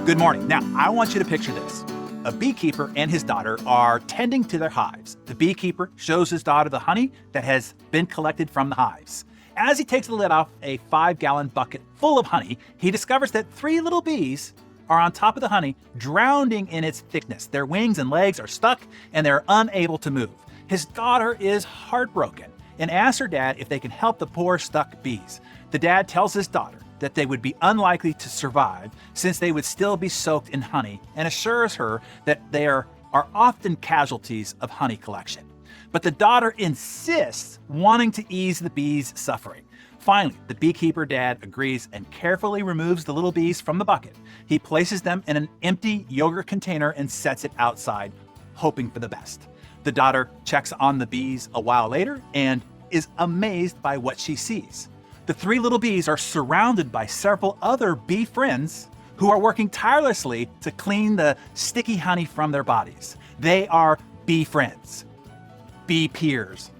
Good morning. Now, I want you to picture this. A beekeeper and his daughter are tending to their hives. The beekeeper shows his daughter the honey that has been collected from the hives. As he takes the lid off a 5-gallon bucket full of honey, he discovers that 3 little bees are on top of the honey, drowning in its thickness. Their wings and legs are stuck, and they're unable to move. His daughter is heartbroken and asks her dad if they can help the poor stuck bees. The dad tells his daughter that they would be unlikely to survive since they would still be soaked in honey, and assures her that they are often casualties of honey collection. But the daughter insists, wanting to ease the bees' suffering. Finally, the beekeeper dad agrees and carefully removes the little bees from the bucket. He places them in an empty yogurt container and sets it outside, hoping for the best. The daughter checks on the bees a while later and is amazed by what she sees. The 3 little bees are surrounded by several other bee friends who are working tirelessly to clean the sticky honey from their bodies. They are bee friends, bee peers,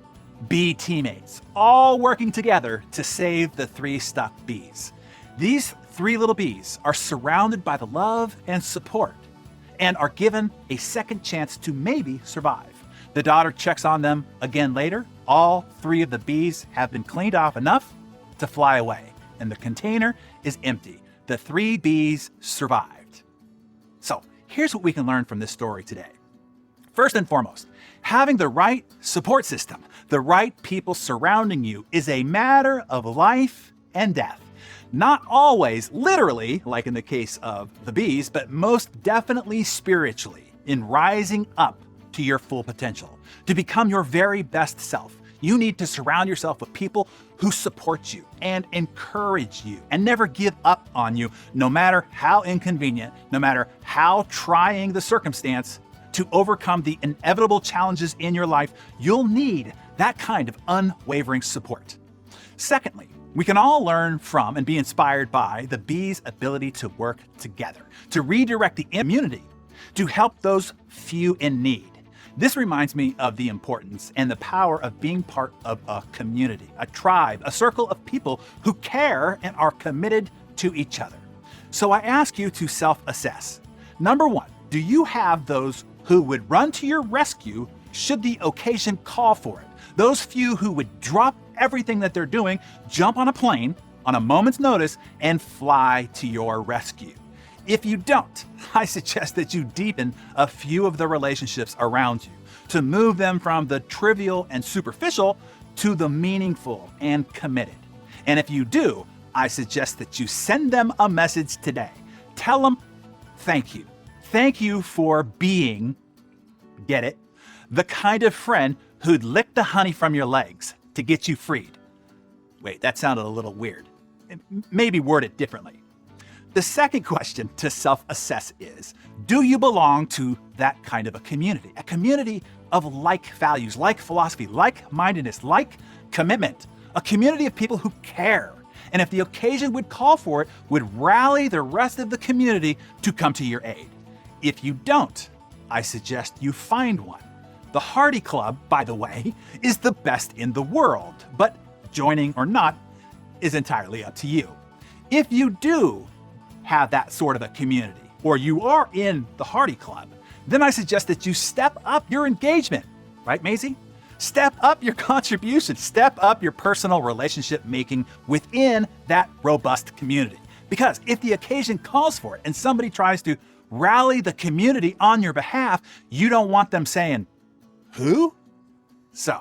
bee teammates, all working together to save the 3 stuck bees. These 3 little bees are surrounded by the love and support and are given a second chance to maybe survive. The daughter checks on them again later. All 3 of the bees have been cleaned off enough to fly away, and the container is empty. The 3 bees survived. So here's what we can learn from this story today. First and foremost, having the right support system, the right people surrounding you, is a matter of life and death. Not always literally, like in the case of the bees, but most definitely spiritually, in rising up to your full potential. To become your very best self, you need to surround yourself with people who support you and encourage you and never give up on you, no matter how inconvenient, no matter how trying the circumstance. To overcome the inevitable challenges in your life, you'll need that kind of unwavering support. Secondly, we can all learn from and be inspired by the bees' ability to work together, to redirect the community, to help those few in need. This reminds me of the importance and the power of being part of a community, a tribe, a circle of people who care and are committed to each other. So I ask you to self-assess. Number 1, do you have those who would run to your rescue should the occasion call for it? Those few who would drop everything that they're doing, jump on a plane on a moment's notice, and fly to your rescue. If you don't, I suggest that you deepen a few of the relationships around you to move them from the trivial and superficial to the meaningful and committed. And if you do, I suggest that you send them a message today. Tell them, thank you. Thank you for being, get it, the kind of friend who'd lick the honey from your legs to get you freed. Wait, that sounded a little weird. Maybe word it differently. The second question to self-assess is, do you belong to that kind of a community of like values, like philosophy, like-mindedness, like commitment, a community of people who care, and if the occasion would call for it, would rally the rest of the community to come to your aid? If you don't, I suggest you find one. The Hardy Club, by the way, is the best in the world, but joining or not is entirely up to you. If you do have that sort of a community, or you are in the Hardy Club, then I suggest that you step up your engagement. Right, Maisie? Step up your contribution. Step up your personal relationship making within that robust community. Because if the occasion calls for it and somebody tries to rally the community on your behalf, you don't want them saying, "Who?" So,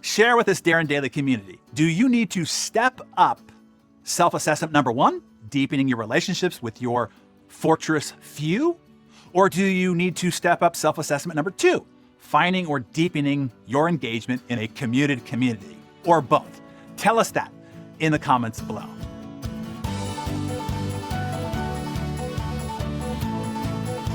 share with this Darren Daily community. Do you need to step up self-assessment number 1, deepening your relationships with your fortress few? Or do you need to step up self-assessment number 2, finding or deepening your engagement in a commuted community? Or both? Tell us that in the comments below.